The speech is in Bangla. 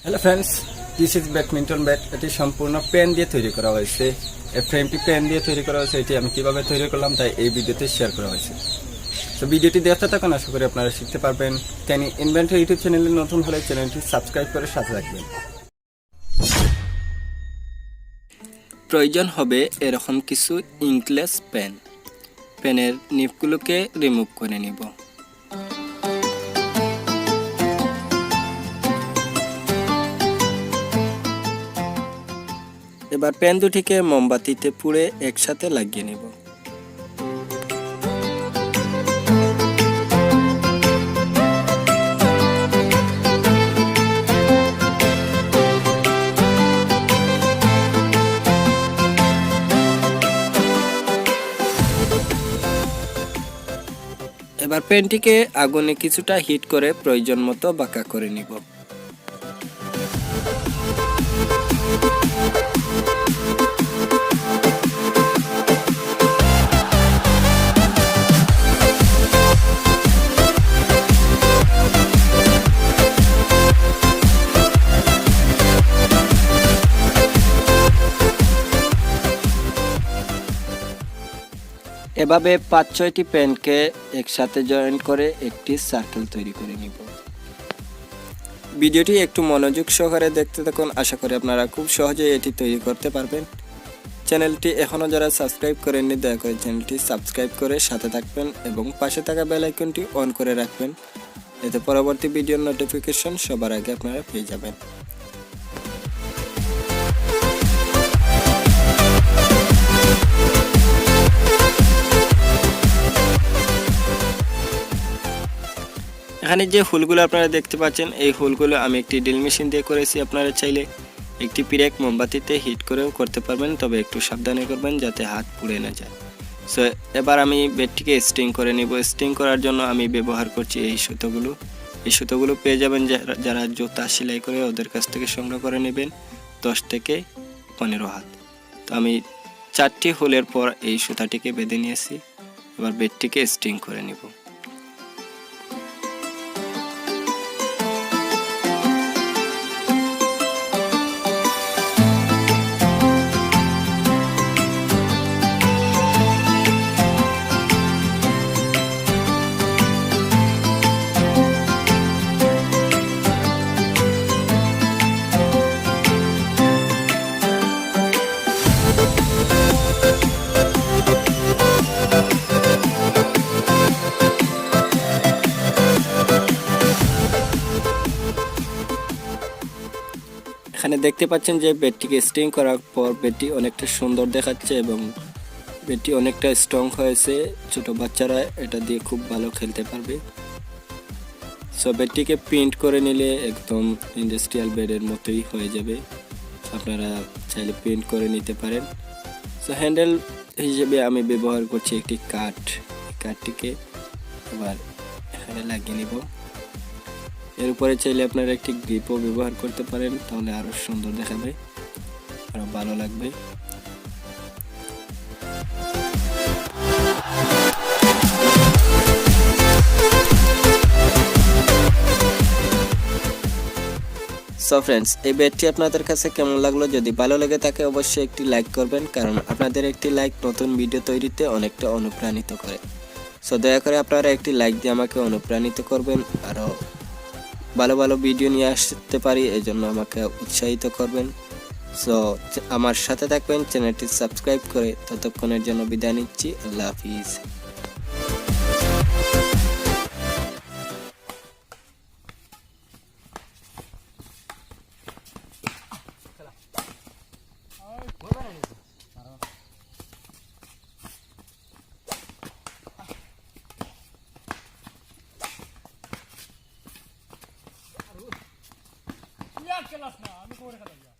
Hello friends, this is badminton bat. এটি সম্পূর্ণ পেন দিয়ে তৈরি করা হয়েছে। এই ফ্রেমটি পেন দিয়ে তৈরি করা হয়েছে। এটি আমি কিভাবে তৈরি করলাম তাই এই ভিডিওতে শেয়ার করা হয়েছে। তো ভিডিওটি দেখতে থাকুন, আশা করি আপনারা শিখতে পারবেন। ক্যানি ইনভেন্টর ইউটিউব চ্যানেলে নতুন হলে চ্যানেলটি সাবস্ক্রাইব করে সাথে রাখবেন। প্রয়োজন হবে এরকম কিছু ইঙ্কলেস পেন। পেনের নিপগুলোকে রিমুভ করে নিব। এবার পেন দুটিকে মোমবাতিতে পুড়ে একসাথে লাগিয়ে নিব। এবার পেনটিকে আগুনে কিছুটা হিট করে প্রয়োজন মতো বাঁকা করে নিব। এভাবে ৫-৬টি পেনকে একসাথে জয়েন করে একটি সার্কেল তৈরি করে নিব। ভিডিওটি একটু মনোযোগ সহকারে দেখতে থাকুন, আশা করি আপনারা খুব সহজেই এটি তৈরি করতে পারবেন। চ্যানেলটি এখনও যারা সাবস্ক্রাইব করেননি, দয়া করে চ্যানেলটি সাবস্ক্রাইব করে সাথে থাকবেন এবং পাশে থাকা বেল আইকনটি অন করে রাখবেন, এতে পরবর্তী ভিডিওর নোটিফিকেশন সবার আগে আপনারা পেয়ে যাবেন। এখানে যে হুলগুলো আপনারা দেখতে পাচ্ছেন, এই হুলগুলো আমি একটি ড্রিল মেশিন দিয়ে করেছি। আপনারা চাইলে একটি পিরেক মোমবাতিতে হিট করেও করতে পারবেন, তবে একটু সাবধানে করবেন যাতে হাত পুড়ে না যায়। সো এবার আমি বেডটিকে স্ট্রিং করে নিব। স্ট্রিং করার জন্য আমি ব্যবহার করছি এই সুতোগুলো। এই সুতোগুলো পেয়ে যাবেন যারা জুতা সেলাই করে, ওদের কাছ থেকে সংগ্রহ করে নেবেন 10 থেকে 15 হাত। তো আমি 4টি হুলের পর এই সুতাটিকে বেঁধে নিয়েছি। এবার বেডটিকে স্ট্রিং করে নিব। এখানে দেখতে পাচ্ছেন যে বেডটিকে স্ট্রিং করার পর বেডটি অনেকটা সুন্দর দেখাচ্ছে এবং বেডটি অনেকটা স্ট্রং হয়েছে। ছোট বাচ্চারা এটা দিয়ে খুব ভালো খেলতে পারবে। সো বেডটিকে প্রিন্ট করে নিলে একদম ইন্ডাস্ট্রিয়াল বেডের মতোই হয়ে যাবে। আপনারা চাইলে প্রিন্ট করে নিতে পারেন। সো হ্যান্ডেল হিসেবে আমি ব্যবহার করছি একটি কাঠ। কাঠটিকে এবার এখানে লাগিয়ে নিব। এর উপরে চাইলে আপনারা একটি গ্রিপও ব্যবহার করতে পারেন, তাহলে আরো সুন্দর দেখাবে, আরো ভালো লাগবে। সো ফ্রেন্ডস, এই বেডটি আপনাদের কাছে কেমন লাগলো? যদি ভালো লাগে থাকে অবশ্যই একটি লাইক করবেন, কারণ আপনাদের একটি লাইক নতুন ভিডিও তৈরিতে অনেকটা অনুপ্রাণিত করে। সো দয়া করে আপনারা একটি লাইক দিয়ে আমাকে অনুপ্রাণিত করবেন, আরো ভালো ভালো ভিডিও নিয়ে আসতে পারি, এই জন্য আমাকে উৎসাহিত করবেন। সো আমার সাথে থাকবেন, চ্যানেলটি সাবস্ক্রাইব করে। ততক্ষণের জন্য বিদায় নিচ্ছি। আল্লাহ হাফিজ। খেলাস না, আমি করে খেলা